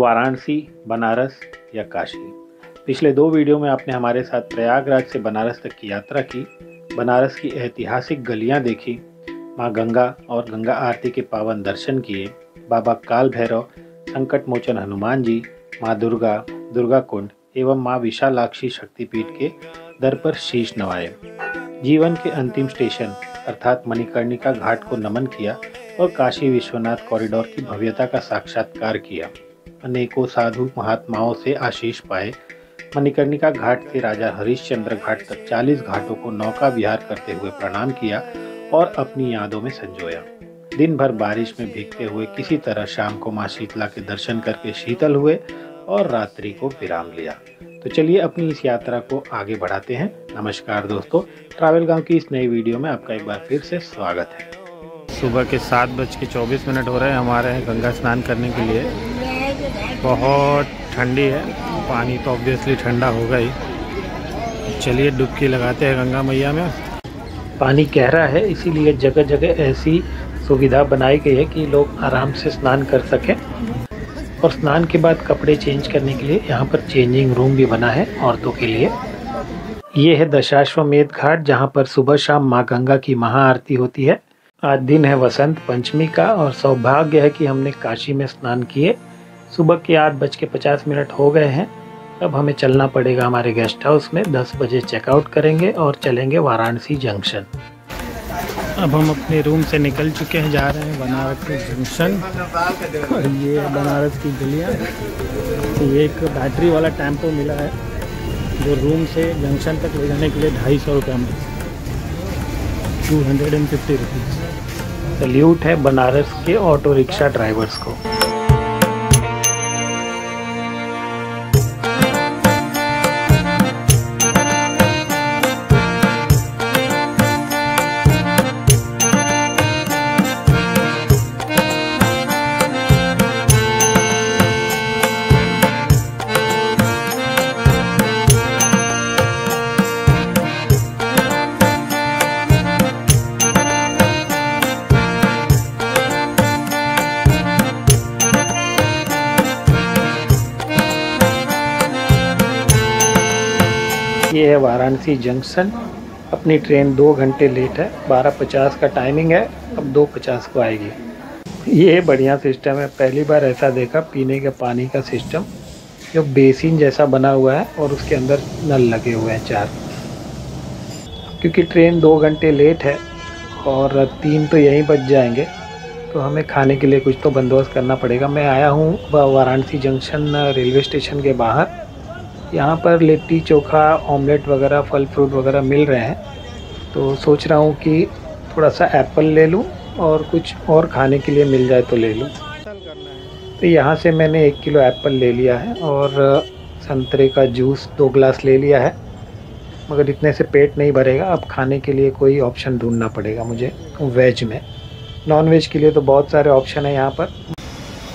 वाराणसी, बनारस या काशी। पिछले 2 वीडियो में आपने हमारे साथ प्रयागराज से बनारस तक की यात्रा की, बनारस की ऐतिहासिक गलियां देखी, माँ गंगा और गंगा आरती के पावन दर्शन किए, बाबा काल भैरव, संकट मोचन हनुमान जी, माँ दुर्गा, दुर्गा कुंड एवं माँ विशालाक्षी शक्तिपीठ के दर पर शीश नवाए। जीवन के अंतिम स्टेशन अर्थात मणिकर्णिका घाट को नमन किया और काशी विश्वनाथ कॉरिडोर की भव्यता का साक्षात्कार किया। अनेकों साधु महात्माओं से आशीष पाए। मणिकर्णिका घाट से राजा हरिश्चंद्र घाट तक 40 घाटों को नौका विहार करते हुए प्रणाम किया और अपनी यादों में संजोया। दिन भर बारिश में भीगते हुए किसी तरह शाम को माँ शीतला के दर्शन करके शीतल हुए और रात्रि को विराम लिया। तो चलिए अपनी इस यात्रा को आगे बढ़ाते हैं। नमस्कार दोस्तों, ट्रैवल गांव की इस नई वीडियो में आपका एक बार फिर से स्वागत है। सुबह के 7:24 हो रहे हैं, हम आ रहे हैं गंगा स्नान करने के लिए। बहुत ठंडी है, पानी तो ऑब्वियसली ठंडा होगा ही। चलिए डुबकी लगाते हैं गंगा मैया में। पानी गहरा है, इसीलिए जगह जगह ऐसी सुविधा बनाई गई है कि लोग आराम से स्नान कर सकें। और स्नान के बाद कपड़े चेंज करने के लिए यहाँ पर चेंजिंग रूम भी बना है औरतों के लिए। ये है दशाश्वमेध घाट, जहाँ पर सुबह शाम माँ गंगा की महाआरती होती है। आज दिन है वसंत पंचमी का और सौभाग्य है कि हमने काशी में स्नान किए। सुबह के 8:50 हो गए हैं। अब हमें चलना पड़ेगा हमारे गेस्ट हाउस में। 10 बजे चेकआउट करेंगे और चलेंगे वाराणसी जंक्शन। अब हम अपने रूम से निकल चुके हैं, जा रहे हैं बनारस जंक्शन। और ये है बनारस की गलियाँ। ये एक बैटरी वाला टेम्पो मिला है जो रूम से जंक्शन तक ले जाने के लिए 250 रुपये में, 250 रुपीज़। सैल्यूट है बनारस के ऑटो रिक्शा ड्राइवर्स को। ये है वाराणसी जंक्शन। अपनी ट्रेन 2 घंटे लेट है, 12:50 का टाइमिंग है, अब 2:50 को आएगी। ये बढ़िया सिस्टम है, पहली बार ऐसा देखा पीने के पानी का सिस्टम, जो बेसिन जैसा बना हुआ है और उसके अंदर नल लगे हुए हैं 4। क्योंकि ट्रेन 2 घंटे लेट है और 3 तो यहीं बच जाएंगे, तो हमें खाने के लिए कुछ तो बंदोबस्त करना पड़ेगा। मैं आया हूँ वाराणसी जंक्शन रेलवे स्टेशन के बाहर। यहाँ पर लिट्टी चोखा, ऑमलेट वगैरह, फल फ्रूट वगैरह मिल रहे हैं। तो सोच रहा हूँ कि थोड़ा सा एप्पल ले लूँ और कुछ और खाने के लिए मिल जाए तो ले लूँ। तो यहाँ से मैंने 1 किलो एप्पल ले लिया है और संतरे का जूस 2 गिलास ले लिया है। मगर इतने से पेट नहीं भरेगा, अब खाने के लिए कोई ऑप्शन ढूंढना पड़ेगा मुझे वेज में। नॉन वेज के लिए तो बहुत सारे ऑप्शन है यहाँ पर।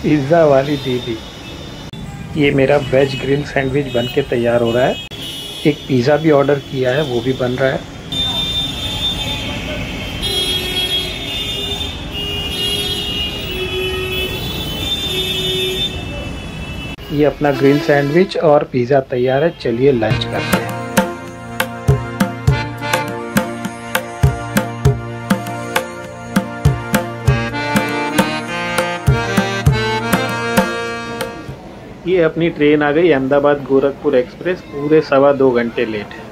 पिज़्ज़ा वाली दीदी, ये मेरा वेज ग्रिल सैंडविच बन के तैयार हो रहा है। एक पिज़्ज़ा भी ऑर्डर किया है, वो भी बन रहा है। ये अपना ग्रिल सैंडविच और पिज़्ज़ा तैयार है। चलिए लंच करते हैं। ये अपनी ट्रेन आ गई, अहमदाबाद गोरखपुर एक्सप्रेस, पूरे 2.25 घंटे लेट है।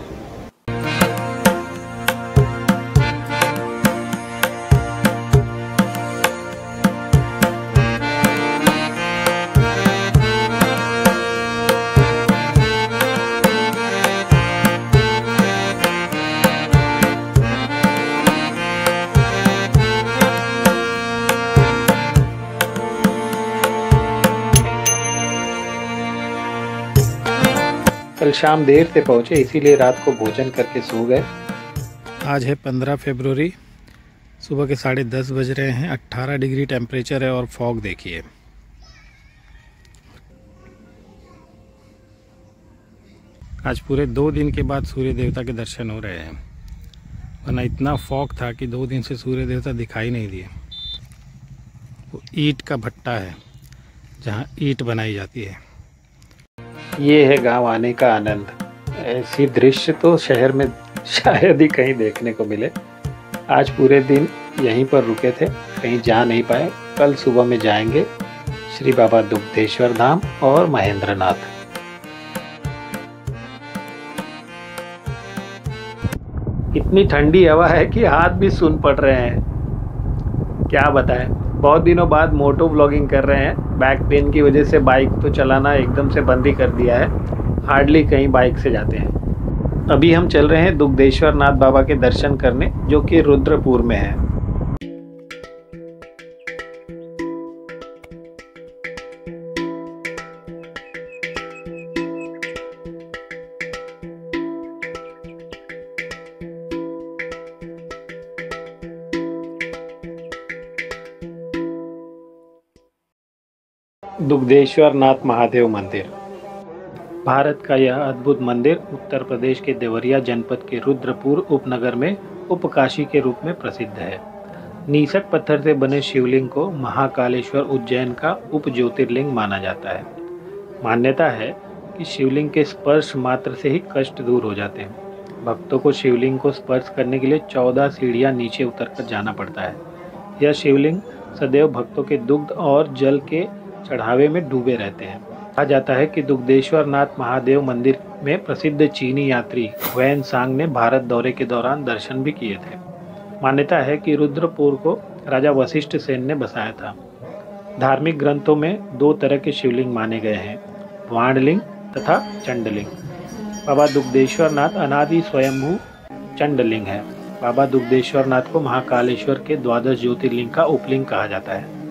कल शाम देर से पहुँचे, इसीलिए रात को भोजन करके सो गए। आज है 15 फरवरी, सुबह के 10:30 बज रहे हैं। 18 डिग्री टेम्परेचर है और फॉग देखिए। आज पूरे 2 दिन के बाद सूर्य देवता के दर्शन हो रहे हैं, वरना इतना फॉग था कि 2 दिन से सूर्य देवता दिखाई नहीं दिए। वो ईंट का भट्टा है जहाँ ईंट बनाई जाती है। ये है गांव आने का आनंद। ऐसी दृश्य तो शहर में शायद ही कहीं देखने को मिले। आज पूरे दिन यहीं पर रुके थे, कहीं जा नहीं पाए। कल सुबह में जाएंगे श्री बाबा दुग्धेश्वर धाम और महेंद्रनाथ। इतनी ठंडी हवा है कि हाथ भी सून पड़ रहे हैं। क्या बताएं, बहुत दिनों बाद मोटो व्लॉगिंग कर रहे हैं। बैक पेन की वजह से बाइक तो चलाना एकदम से बंद ही कर दिया है। हार्डली कहीं बाइक से जाते हैं। अभी हम चल रहे हैं दुग्धेश्वर नाथ बाबा के दर्शन करने, जो कि रुद्रपुर में है। दुग्धेश्वर नाथ महादेव मंदिर। भारत का यह अद्भुत मंदिर उत्तर प्रदेश के देवरिया जनपद के रुद्रपुर उपनगर में उपकाशी के रूप में प्रसिद्ध है। नीसक पत्थर से बने शिवलिंग को महाकालेश्वर उज्जैन का उप ज्योतिर्लिंग माना जाता है। मान्यता है कि शिवलिंग के स्पर्श मात्र से ही कष्ट दूर हो जाते हैं। भक्तों को शिवलिंग को स्पर्श करने के लिए 14 सीढ़ियां नीचे उतरकर जाना पड़ता है। यह शिवलिंग सदैव भक्तों के दुग्ध और जल के चढ़ावे में डूबे रहते हैं। कहा जाता है कि दुग्धेश्वर नाथ महादेव मंदिर में प्रसिद्ध चीनी यात्री वैन सांग ने भारत दौरे के दौरान दर्शन भी किए थे। मान्यता है कि रुद्रपुर को राजा वशिष्ठ सेन ने बसाया था। धार्मिक ग्रंथों में 2 तरह के शिवलिंग माने गए हैं, वाणलिंग तथा चंडलिंग। बाबा दुग्धेश्वर नाथ अनादि स्वयंभू चंडलिंग है। बाबा दुग्धेश्वर नाथ को महाकालेश्वर के 12 ज्योतिर्लिंग का उपलिंग कहा जाता है।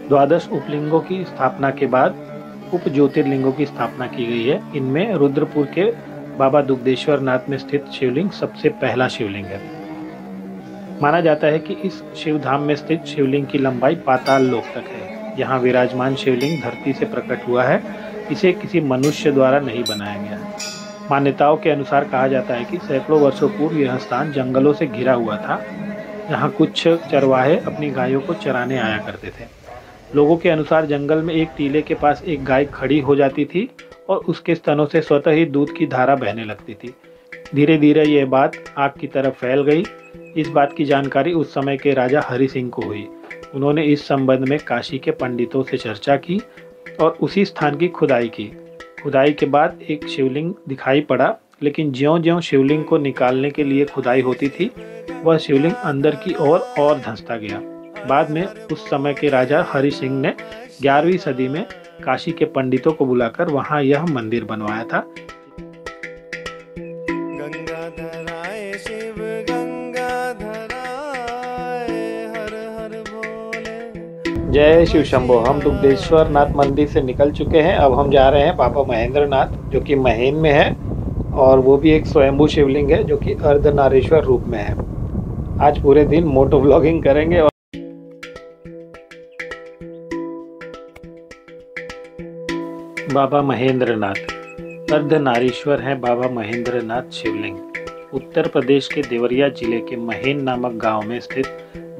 12 उपलिंगों की स्थापना के बाद उप ज्योतिर्लिंगों की स्थापना की गई है। इनमें रुद्रपुर के बाबा दुग्धेश्वर नाथ में स्थित शिवलिंग सबसे पहला शिवलिंग है। माना जाता है कि इस शिवधाम में स्थित शिवलिंग की लंबाई पाताल लोक तक है। यहाँ विराजमान शिवलिंग धरती से प्रकट हुआ है, इसे किसी मनुष्य द्वारा नहीं बनाया गया है। मान्यताओं के अनुसार कहा जाता है कि सैकड़ों वर्षों पूर्व यह स्थान जंगलों से घिरा हुआ था। यहाँ कुछ चरवाहे अपनी गायों को चराने आया करते थे। लोगों के अनुसार जंगल में एक टीले के पास एक गाय खड़ी हो जाती थी और उसके स्तनों से स्वतः ही दूध की धारा बहने लगती थी। धीरे धीरे यह बात आग की तरफ फैल गई। इस बात की जानकारी उस समय के राजा हरि सिंह को हुई। उन्होंने इस संबंध में काशी के पंडितों से चर्चा की और उसी स्थान की खुदाई की। खुदाई के बाद एक शिवलिंग दिखाई पड़ा, लेकिन ज्यों-ज्यों शिवलिंग को निकालने के लिए खुदाई होती थी, वह शिवलिंग अंदर की ओर धंसता गया। बाद में उस समय के राजा हरि सिंह ने 11वीं सदी में काशी के पंडितों को बुलाकर वहां यह मंदिर बनवाया था। गंगाधराय शिव गंगाधराय हर हर भोले। जय शिव शंभो। हम दुग्धेश्वर नाथ मंदिर से निकल चुके हैं। अब हम जा रहे हैं बाबा महेंद्रनाथ, जो कि महेन में है, और वो भी एक स्वयंभू शिवलिंग है जो कि अर्धनारीश्वर रूप में है। आज पूरे दिन मोटो व्लॉगिंग करेंगे। बाबा महेंद्रनाथ अर्धनारीश्वर है। बाबा महेंद्रनाथ शिवलिंग उत्तर प्रदेश के देवरिया जिले के महेन नामक गांव में स्थित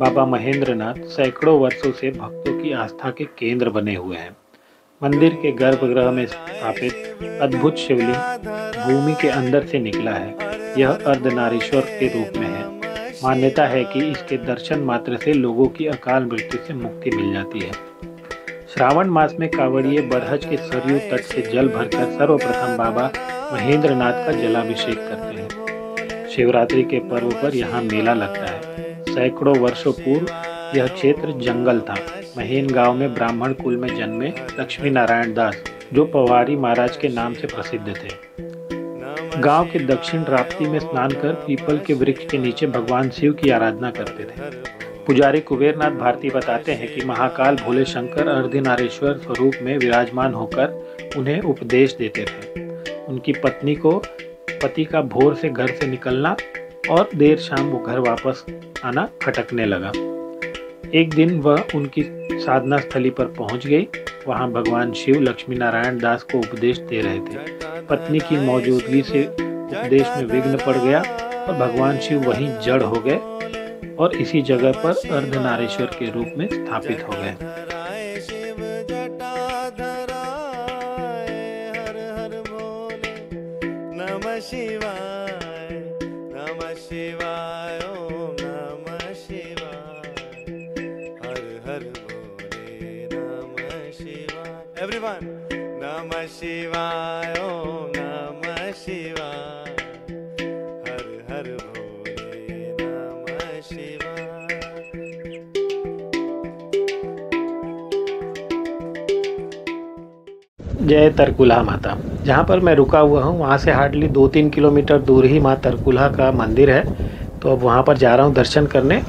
बाबा महेंद्रनाथ सैकड़ों वर्षों से भक्तों की आस्था के केंद्र बने हुए हैं। मंदिर के गर्भगृह में स्थापित अद्भुत शिवलिंग भूमि के अंदर से निकला है। यह अर्धनारीश्वर के रूप में है। मान्यता है कि इसके दर्शन मात्र से लोगों की अकाल मृत्यु से मुक्ति मिल जाती है। श्रावण मास में कांवड़िए बरहज के सरयू तट से जल भरकर सर्वप्रथम बाबा महेंद्रनाथ का जलाभिषेक करते हैं। शिवरात्रि के पर्व पर यहाँ मेला लगता है। सैकड़ों वर्षों पूर्व यह क्षेत्र जंगल था। महेन गांव में ब्राह्मण कुल में जन्मे लक्ष्मी नारायण दास, जो पवारी महाराज के नाम से प्रसिद्ध थे, गांव के दक्षिण राप्ती में स्नान कर पीपल के वृक्ष के नीचे भगवान शिव की आराधना करते थे। पुजारी कुबेरनाथ भारती बताते हैं कि महाकाल भोले शंकर अर्धनारीश्वर स्वरूप में विराजमान होकर उन्हें उपदेश देते थे। उनकी पत्नी को पति का भोर से घर से निकलना और देर शाम वो घर वापस आना खटकने लगा। एक दिन वह उनकी साधना स्थली पर पहुंच गई। वहां भगवान शिव लक्ष्मी नारायण दास को उपदेश दे रहे थे। पत्नी की मौजूदगी से उपदेश में विघ्न पड़ गया और भगवान शिव वहीं जड़ हो गए और इसी जगह पर अर्धनारीश्वर के रूप में स्थापित हो गए। शिवाय, नमः शिवाय, ओम नमः शिवाय, हर हर भोले नमः शिवाय। एवरीवन, नमः शिवाय, ओम नमः शिवाय, हर हर भोले नमः शिवाय। जय तरकुलहा माता। जहाँ पर मैं रुका हुआ हूँ वहाँ से हार्डली 2-3 किलोमीटर दूर ही माँ तरकुलहा का मंदिर है। तो अब वहाँ पर जा रहा हूँ दर्शन करने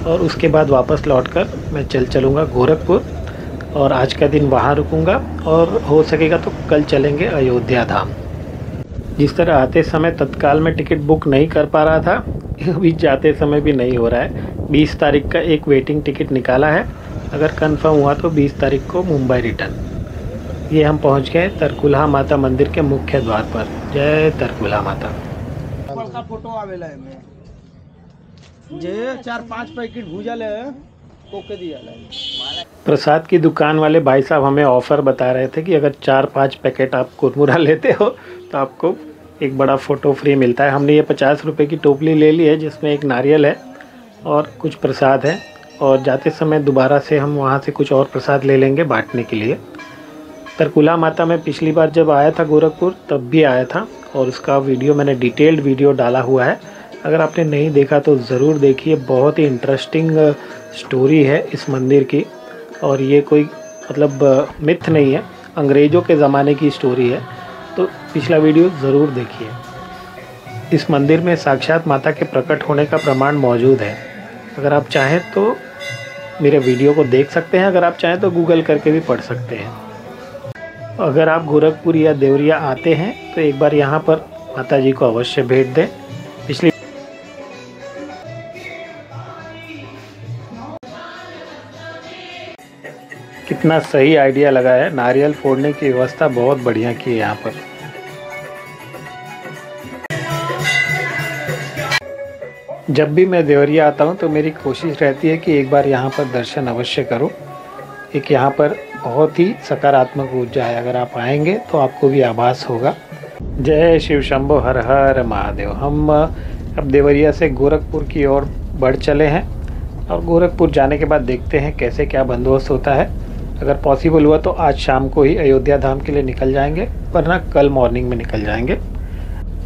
और उसके बाद वापस लौटकर मैं चलूँगा गोरखपुर और आज का दिन वहाँ रुकूँगा और हो सकेगा तो कल चलेंगे अयोध्या धाम। जिस तरह आते समय तत्काल में टिकट बुक नहीं कर पा रहा था, अभी जाते समय भी नहीं हो रहा है। 20 तारीख का एक वेटिंग टिकट निकाला है, अगर कंफर्म हुआ तो 20 तारीख को मुंबई रिटर्न। ये हम पहुंच गए तरकुलहा माता मंदिर के मुख्य द्वार पर। जय तरकुलहा माता। बड़का फोटो आवेला है जे 4-5 पैकेट भूजल है कोके दिया है। प्रसाद की दुकान वाले भाई साहब हमें ऑफ़र बता रहे थे कि अगर 4-5 पैकेट आप कुरमुरा लेते हो तो आपको एक बड़ा फ़ोटो फ्री मिलता है। हमने ये 50 रुपये की टोपली ले ली है जिसमें एक नारियल है और कुछ प्रसाद है, और जाते समय दोबारा से हम वहाँ से कुछ और प्रसाद ले लेंगे बांटने के लिए। तरकुलहा माता में पिछली बार जब आया था गोरखपुर तब भी आया था और उसका वीडियो मैंने डिटेल्ड वीडियो डाला हुआ है। अगर आपने नहीं देखा तो ज़रूर देखिए। बहुत ही इंटरेस्टिंग स्टोरी है इस मंदिर की, और ये कोई मतलब मिथ नहीं है, अंग्रेज़ों के ज़माने की स्टोरी है। तो पिछला वीडियो ज़रूर देखिए। इस मंदिर में साक्षात माता के प्रकट होने का प्रमाण मौजूद है। अगर आप चाहें तो मेरे वीडियो को देख सकते हैं, अगर आप चाहें तो गूगल करके भी पढ़ सकते हैं। अगर आप गोरखपुर या देवरिया आते हैं तो एक बार यहाँ पर माता जी को अवश्य भेंट दें। पिछली कितना सही आइडिया लगा है, नारियल फोड़ने की व्यवस्था बहुत बढ़िया की है यहाँ पर। जब भी मैं देवरिया आता हूँ तो मेरी कोशिश रहती है कि एक बार यहाँ पर दर्शन अवश्य करूँ। एक यहाँ पर बहुत ही सकारात्मक ऊर्जा है, अगर आप आएंगे तो आपको भी आभास होगा। जय शिव शंभो, हर हर महादेव। हम अब देवरिया से गोरखपुर की ओर बढ़ चले हैं और गोरखपुर जाने के बाद देखते हैं कैसे क्या बंदोबस्त होता है। अगर पॉसिबल हुआ तो आज शाम को ही अयोध्या धाम के लिए निकल जाएंगे, वरना कल मॉर्निंग में निकल जाएंगे।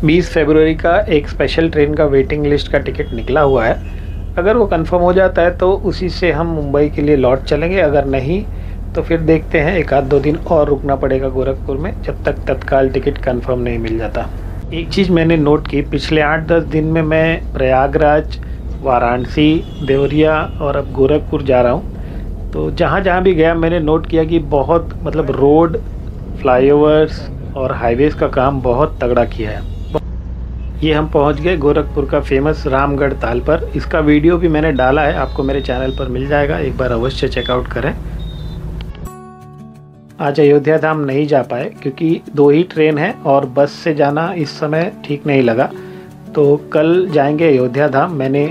20 फरवरी का एक स्पेशल ट्रेन का वेटिंग लिस्ट का टिकट निकला हुआ है। अगर वो कंफर्म हो जाता है तो उसी से हम मुंबई के लिए लौट चलेंगे, अगर नहीं तो फिर देखते हैं, 1-2 दिन और रुकना पड़ेगा गोरखपुर में जब तक तत्काल टिकट कंफर्म नहीं मिल जाता। एक चीज़ मैंने नोट की, पिछले 8-10 दिन में मैं प्रयागराज, वाराणसी, देवरिया और अब गोरखपुर जा रहा हूँ। तो जहाँ जहाँ भी गया मैंने नोट किया कि बहुत मतलब रोड, फ्लाईओवर्स और हाईवेज़ का काम बहुत तगड़ा किया है। ये हम पहुंच गए गोरखपुर का फेमस रामगढ़ ताल पर। इसका वीडियो भी मैंने डाला है, आपको मेरे चैनल पर मिल जाएगा, एक बार अवश्य चेकआउट करें। आज अयोध्या धाम नहीं जा पाए क्योंकि 2 ही ट्रेन है और बस से जाना इस समय ठीक नहीं लगा, तो कल जाएंगे अयोध्या धाम। मैंने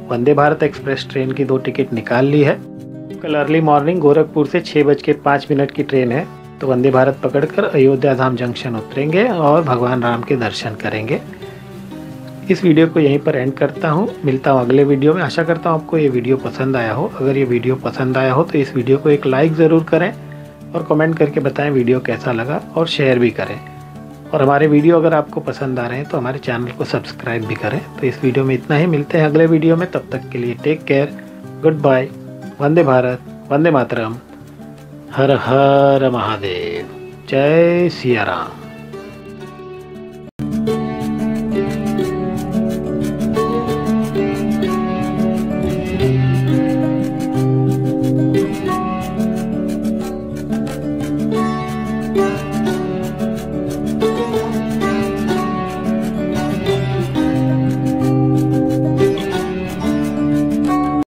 वंदे भारत एक्सप्रेस ट्रेन की 2 टिकट निकाल ली है। कल अर्ली मॉर्निंग गोरखपुर से 6:05 की ट्रेन है, तो वंदे भारत पकड़कर अयोध्या धाम जंक्शन उतरेंगे और भगवान राम के दर्शन करेंगे। इस वीडियो को यहीं पर एंड करता हूँ, मिलता हूँ अगले वीडियो में। आशा करता हूँ आपको ये वीडियो पसंद आया हो। अगर ये वीडियो पसंद आया हो तो इस वीडियो को एक लाइक ज़रूर करें और कमेंट करके बताएं वीडियो कैसा लगा, और शेयर भी करें। और हमारे वीडियो अगर आपको पसंद आ रहे हैं तो हमारे चैनल को सब्सक्राइब भी करें। तो इस वीडियो में इतना ही, मिलते हैं अगले वीडियो में। तब तक के लिए take care, good bye, Vande Bharat, Vande Mataram, हर हर महादेव, जय सिया राम।